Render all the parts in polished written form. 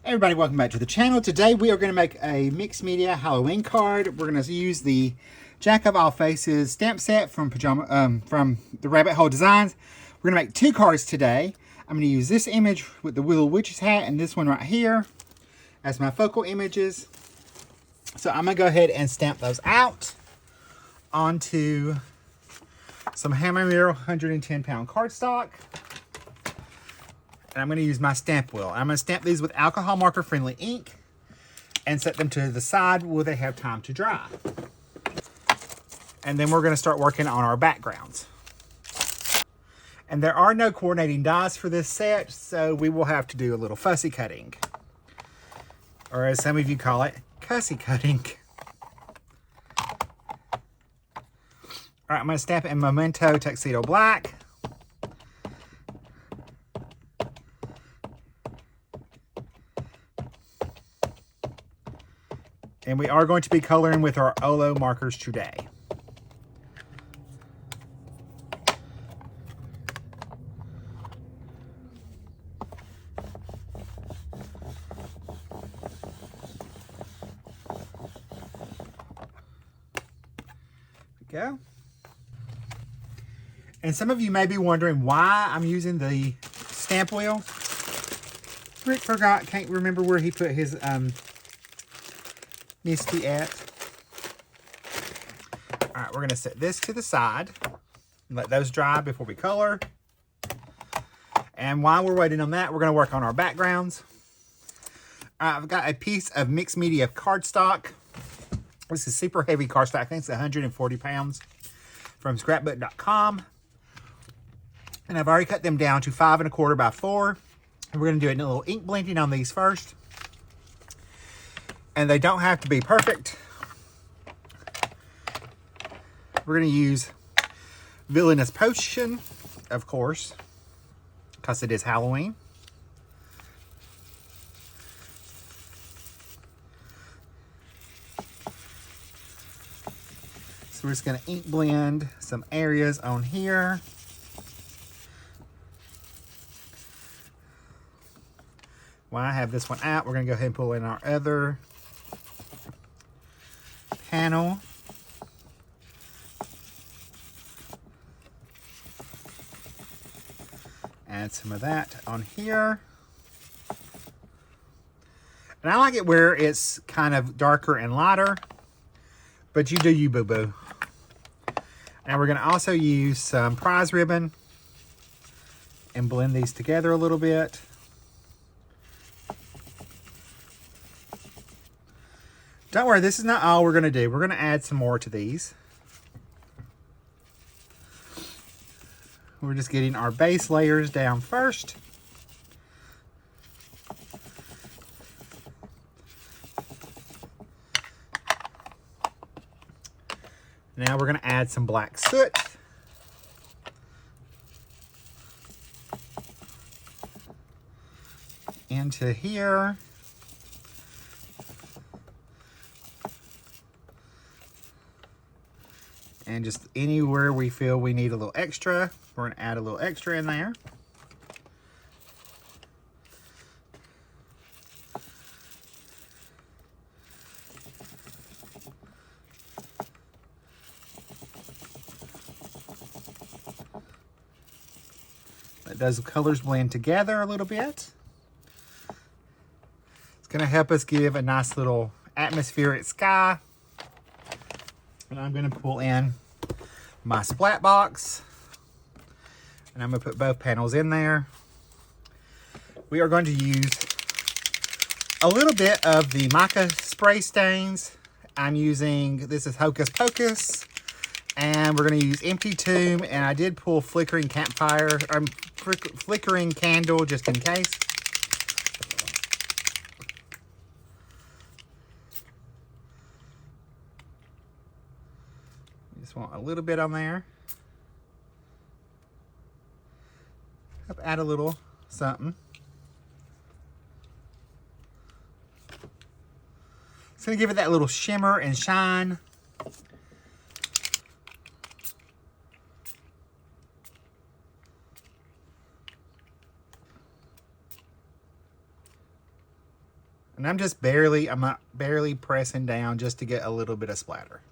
Everybody, welcome back to the channel. Today we are going to make a mixed media Halloween card. We're going to use the Jack of All Faces stamp set from the Rabbit Hole Designs. We're going to make two cards today. I'm going to use this image with the little witch's hat and this one right here as my focal images. So I'm going to go ahead and stamp those out onto some Hammer Mural 110-pound cardstock. And I'm going to use my stamp wheel. I'm going to stamp these with alcohol marker friendly ink and set them to the side where they have time to dry. And then we're going to start working on our backgrounds. And there are no coordinating dies for this set, so we will have to do a little fussy cutting. Or as some of you call it, cussy cutting. Alright, I'm going to stamp it in Memento Tuxedo Black. And we are going to be coloring with our Olo markers today. There we go. And some of you may be wondering why I'm using the stamp wheel. Rick can't remember where he put his Misty at. Alright, we're going to set this to the side and let those dry before we color. And while we're waiting on that, we're going to work on our backgrounds. I've got a piece of mixed media cardstock. This is super heavy cardstock. I think it's 140 pounds from scrapbook.com. And I've already cut them down to 5 1/4 by 4. And we're going to do a little ink blending on these first. And they don't have to be perfect. We're going to use Villainous Potion, of course, because it is Halloween. So we're just going to ink blend some areas on here. While I have this one out, we're going to go ahead and pull in our other panel. Add some of that on here. And I like it where it's kind of darker and lighter, but you do you, boo-boo. Now we're going to also use some prize ribbon and blend these together a little bit. Don't worry, this is not all we're going to do. We're going to add some more to these. We're just getting our base layers down first. Now we're going to add some black soot. Into here. And just anywhere we feel we need a little extra, we're going to add a little extra in there. Let those colors blend together a little bit. It's going to help us give a nice little atmospheric sky. And I'm going to pull in my splat box. And I'm going to put both panels in there. We are going to use a little bit of the mica spray stains. I'm using, this is Hocus Pocus. And we're going to use Empty Tomb. And I did pull Flickering Campfire, Flickering Candle just in case. Just want a little bit on there. Add a little something. It's going to give it that little shimmer and shine. And I'm not barely pressing down just to get a little bit of splatter.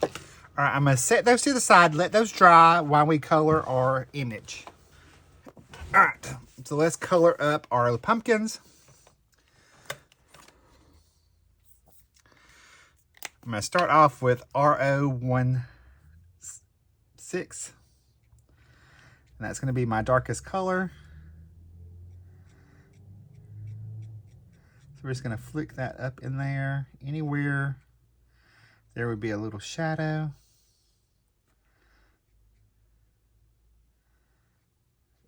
All right, I'm gonna set those to the side, let those dry while we color our image. All right, so let's color up our pumpkins. I'm gonna start off with RO16, and that's gonna be my darkest color. So we're just gonna flick that up in there. Anywhere there would be a little shadow.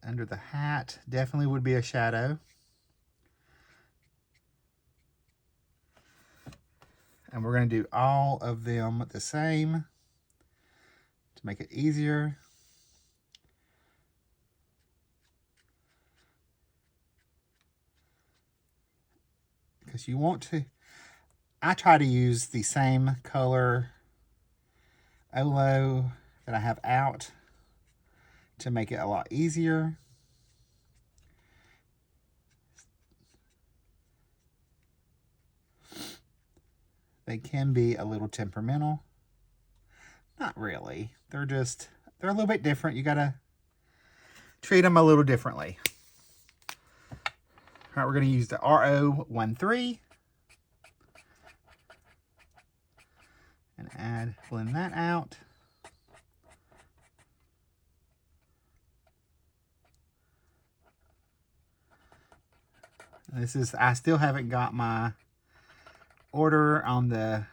Under the hat definitely would be a shadow. And we're going to do all of them the same to make it easier. Because you want to, I try to use the same color Olo that I have out to make it a lot easier. They can be a little temperamental. Not really. They're a little bit different. You gotta treat them a little differently. All right, we're gonna use the RO13 and blend that out. I still haven't got my order on the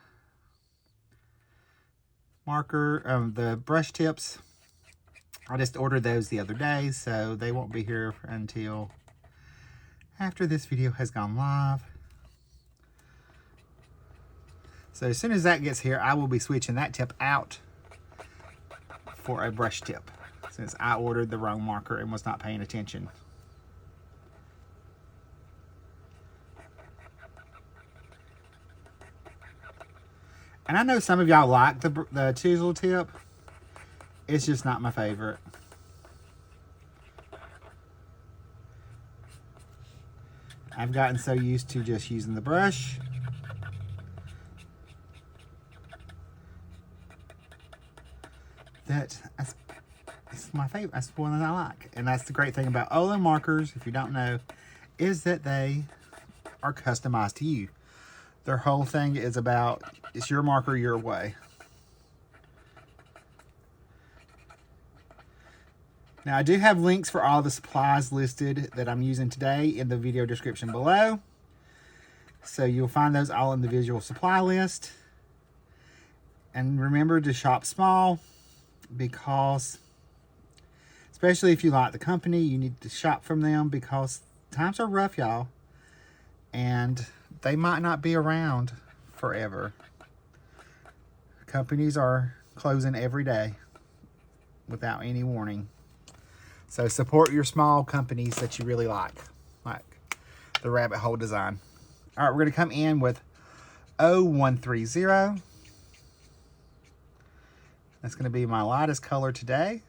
marker, the brush tips. I just ordered those the other day, so they won't be here until after this video has gone live. So as soon as that gets here, I will be switching that tip out for a brush tip, since I ordered the wrong marker and was not paying attention. And I know some of y'all like the chisel tip. It's just not my favorite. I've gotten so used to just using the brush. It's my favorite. That's the one that I like. And that's the great thing about Olo markers, if you don't know, is that they are customized to you. Their whole thing is about, it's your marker your way. Now I do have links for all the supplies listed that I'm using today in the video description below. So you'll find those all in the visual supply list. And remember to shop small, because especially if you like the company, you need to shop from them, because times are rough, y'all. And they might not be around forever. Companies are closing every day without any warning. So support your small companies that you really like the rabbit hole design. All right, we're going to come in with 0130. That's going to be my lightest color today.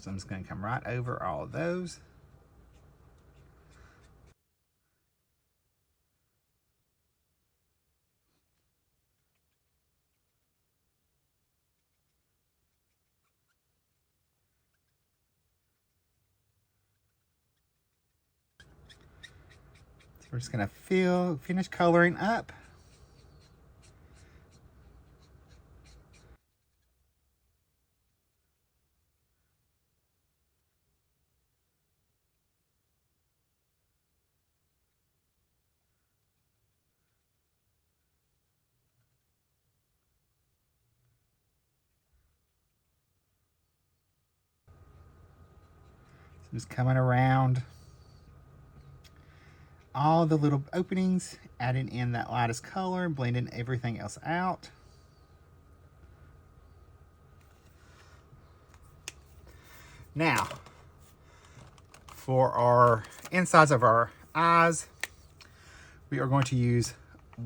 So I'm just going to come right over all of those. So we're just going to finish coloring up. Just coming around all the little openings, adding in that lightest color, blending everything else out. Now, for our insides of our eyes, we are going to use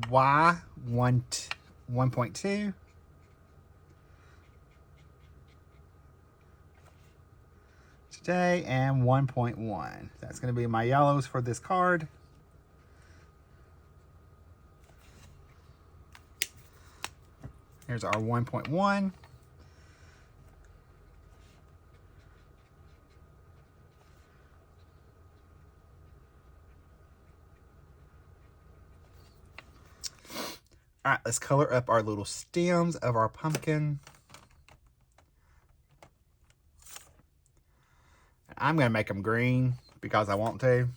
Y1.2. today, and 1.1. That's going to be my yellows for this card. Here's our 1.1. All right, let's color up our little stems of our pumpkin. I'm going to make them green because I want to.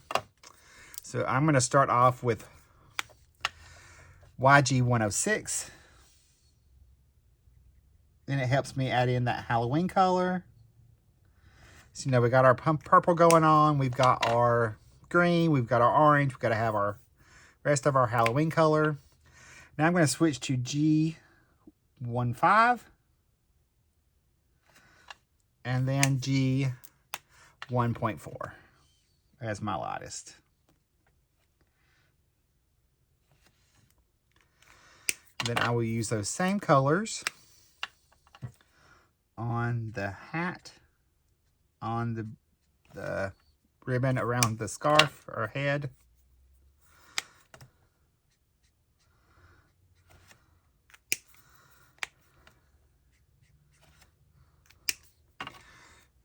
So I'm going to start off with YG 106. Then it helps me add in that Halloween color. So, you know, we got our purple going on. We've got our green. We've got our orange. We've got to have our rest of our Halloween color. Now I'm going to switch to G15. And then G1.4 as my lightest. Then I will use those same colors on the hat, on the ribbon around the scarf or head.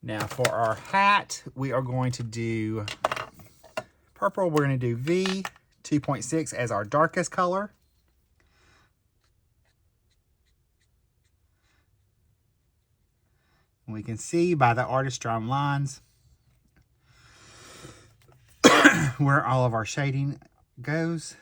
Now for our hat, we are going to do purple. We're going to do V 2.6 as our darkest color. And we can see by the artist drawn lines where all of our shading goes.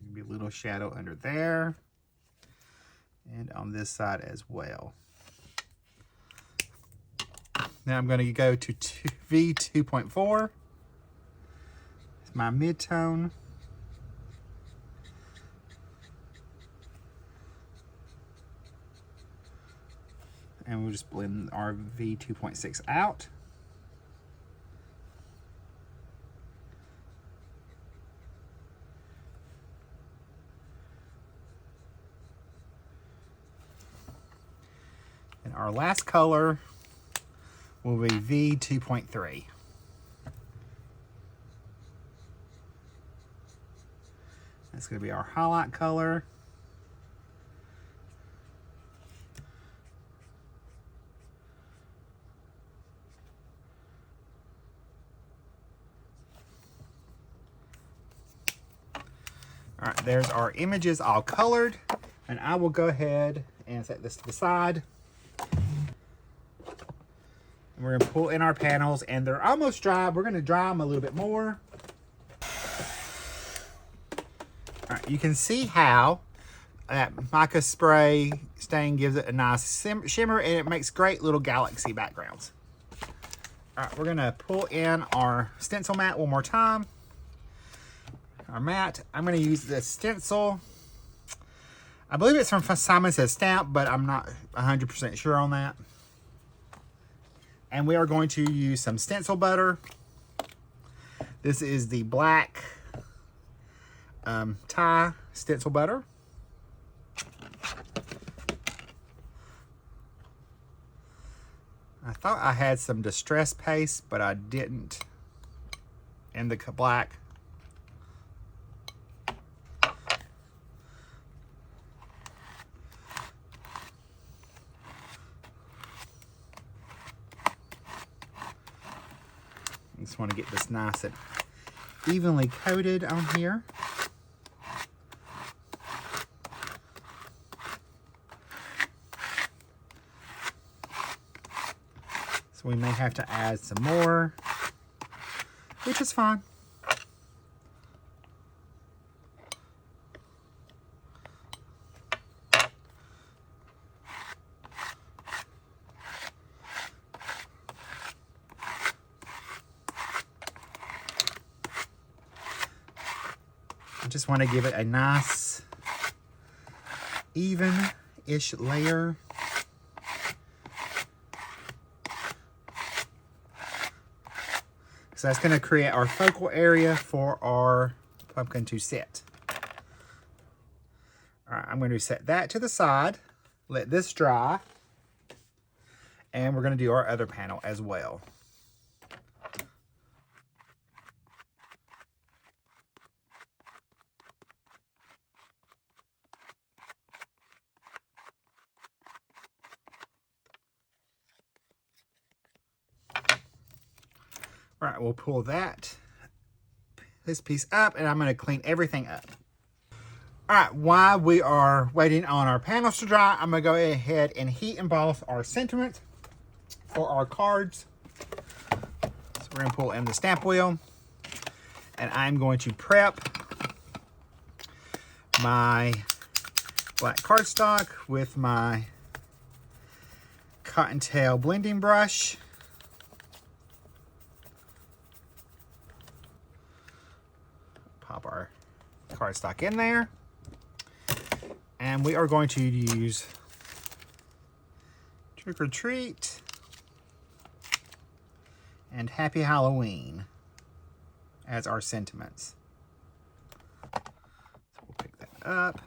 Maybe a little shadow under there and on this side as well. Now I'm going to go to V 2.4. It's my mid-tone. And we'll just blend our V 2.6 out. And our last color will be V 2.3. That's going to be our highlight color. All right, there's our images all colored, and I will go ahead and set this to the side. And we're gonna pull in our panels, and they're almost dry. We're gonna dry them a little bit more. All right, you can see how that mica spray stain gives it a nice shimmer, and it makes great little galaxy backgrounds. All right, we're gonna pull in our stencil mat one more time. Our mat, I'm gonna use this stencil. I believe it's from Simon Says Stamp, but I'm not 100% sure on that. And we are going to use some stencil butter. This is the black Thai stencil butter. I thought I had some distress paste, but I didn't in the black. I just want to get this nice and evenly coated on here. So we may have to add some more, which is fine. I just want to give it a nice, even-ish layer. So that's going to create our focal area for our pumpkin to sit. All right, I'm going to set that to the side, let this dry, and we're going to do our other panel as well. All right, we'll pull this piece up, and I'm going to clean everything up. All right, while we are waiting on our panels to dry, I'm going to go ahead and heat emboss our sentiment for our cards. So we're going to pull in the stamp wheel, and I'm going to prep my black cardstock with my cottontail blending brush. Pop our cardstock in there. And we are going to use Trick or Treat and Happy Halloween as our sentiments. So we'll pick that up.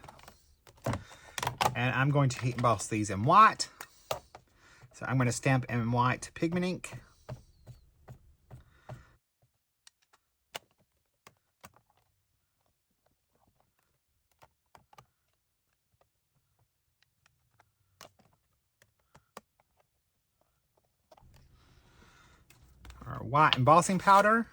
And I'm going to heat emboss these in white. So I'm going to stamp in white pigment ink. Our white embossing powder.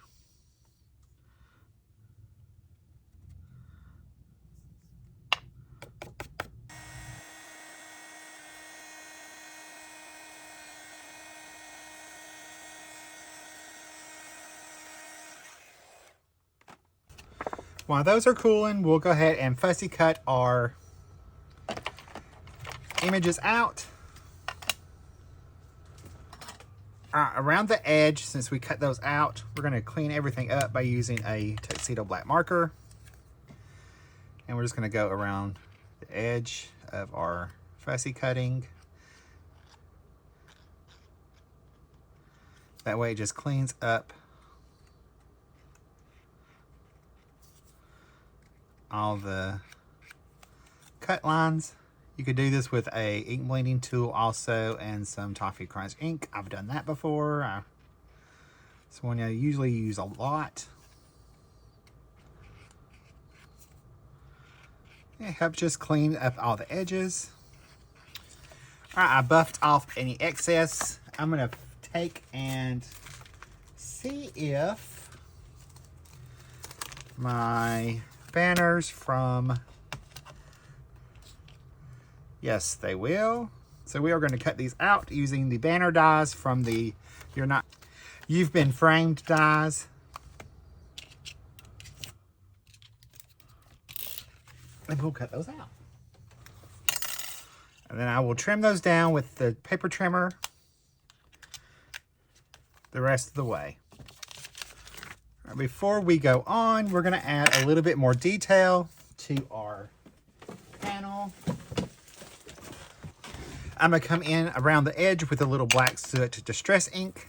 While those are cooling, we'll go ahead and fussy cut our images out. Around the edge, since we cut those out, we're going to clean everything up by using a tuxedo black marker. And we're just going to go around the edge of our fussy cutting. That way it just cleans up all the cut lines. You could do this with a ink blending tool also and some Toffee Crunch ink. I've done that before. It's one I usually use a lot. It helps just clean up all the edges. All right, I buffed off any excess. I'm gonna take and see if my banners from, yes, they will. So we are going to cut these out using the banner dies from the You've Been Framed dies. And we'll cut those out. And then I will trim those down with the paper trimmer the rest of the way. Before we go on, we're going to add a little bit more detail to our panel. I'm going to come in around the edge with a little black soot distress ink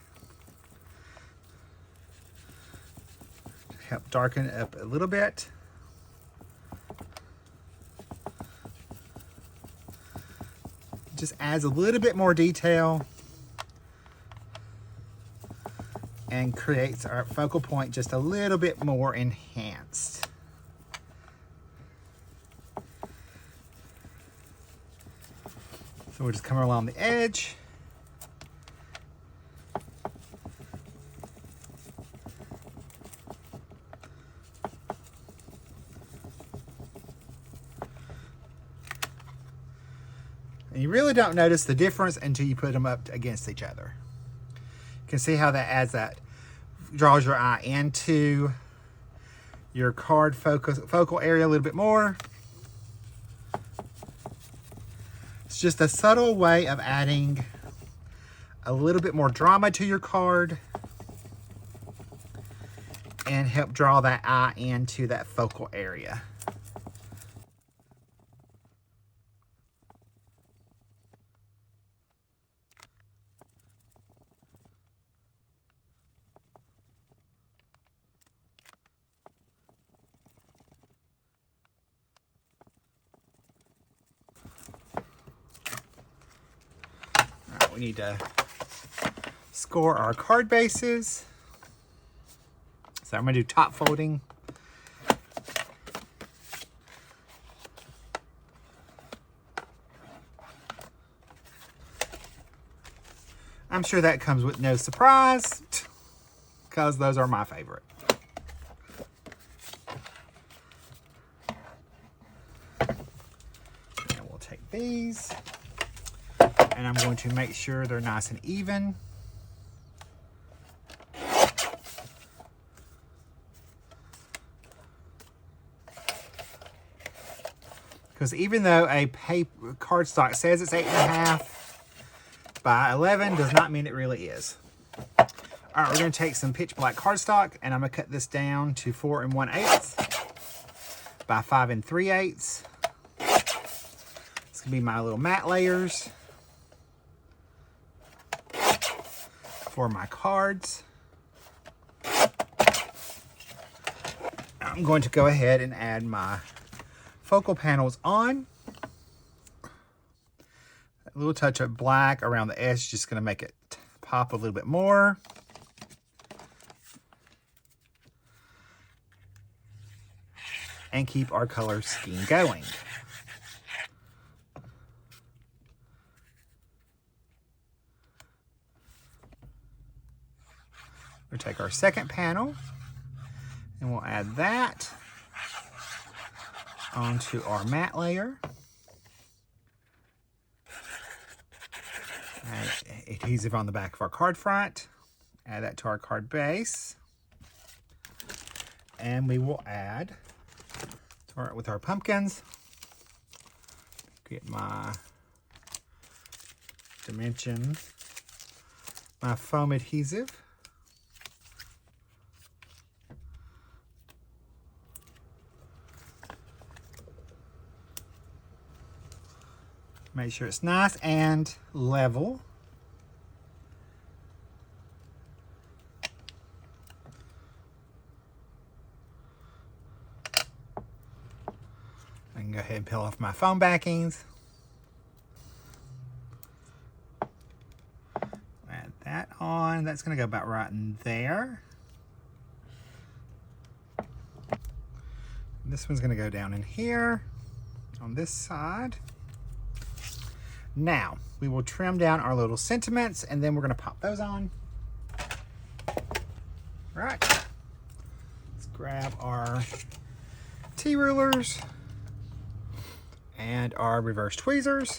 to help darken it up a little bit. Just adds a little bit more detail and creates our focal point just a little bit more enhanced. So we'll just come along the edge. And you really don't notice the difference until you put them up against each other. You can see how that draws your eye into your card focal area a little bit more. It's just a subtle way of adding a little bit more drama to your card and help draw that eye into that focal area. we need to score our card bases. So I'm going to do top folding. I'm sure that comes with no surprise, because those are my favorite. And we'll take these, and I'm going to make sure they're nice and even. Because even though a paper cardstock says it's 8.5 by 11, does not mean it really is. All right, we're going to take some pitch black cardstock, and I'm going to cut this down to 4 1/8 by 5 3/8. It's going to be my little matte layers for my cards. I'm going to go ahead and add my focal panels on. A little touch of black around the edge, just going to make it pop a little bit more. And keep our color scheme going. We'll take our second panel and we'll add that onto our matte layer. Add adhesive on the back of our card front. Add that to our card base. And we will add, start with our pumpkins. Get my dimensions, my foam adhesive. Make sure it's nice and level. I can go ahead and peel off my foam backings. Add that on. That's going to go about right in there. This one's going to go down in here on this side. Now, we will trim down our little sentiments, and then we're going to pop those on. Right. Let's grab our T-rulers and our reverse tweezers.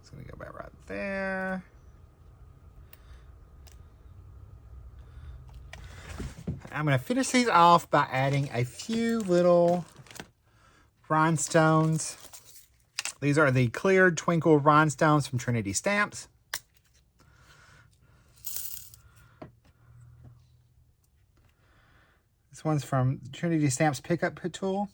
It's going to go about right there. I'm going to finish these off by adding a few little rhinestones. These are the cleared twinkle rhinestones from Trinity Stamps. This one's from Trinity Stamps Pickup Tool.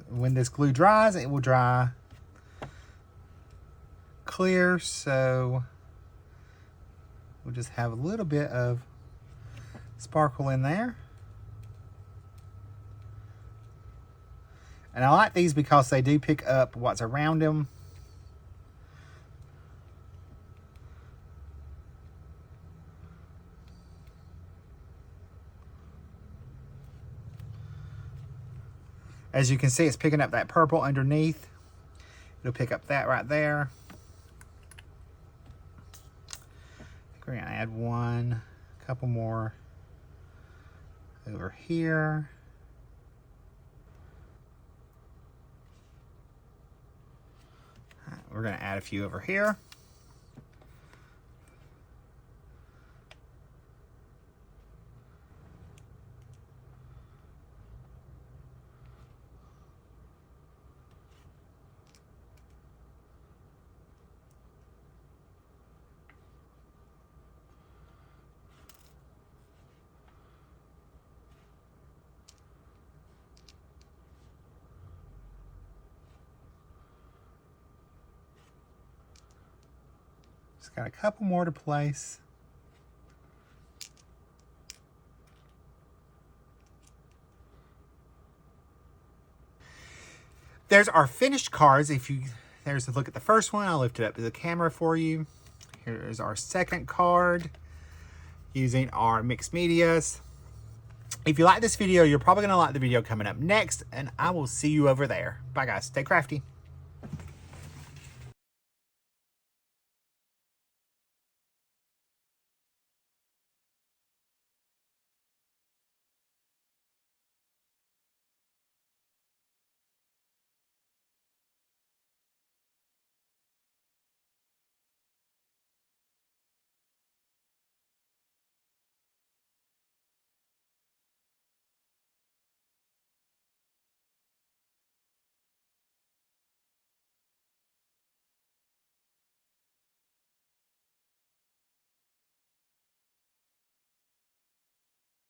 When this glue dries, it will dry clear, so we'll just have a little bit of sparkle in there. And I like these because they do pick up what's around them. As you can see, it's picking up that purple underneath. It'll pick up that right there. We're gonna add one, a couple more over here. We're gonna add a few over here. Just got a couple more to place. There's our finished cards. There's a look at the first one. I'll lift it up to the camera for you. Here's our second card using our mixed medias. If you like this video, you're probably going to like the video coming up next, and I will see you over there. Bye, guys. Stay crafty.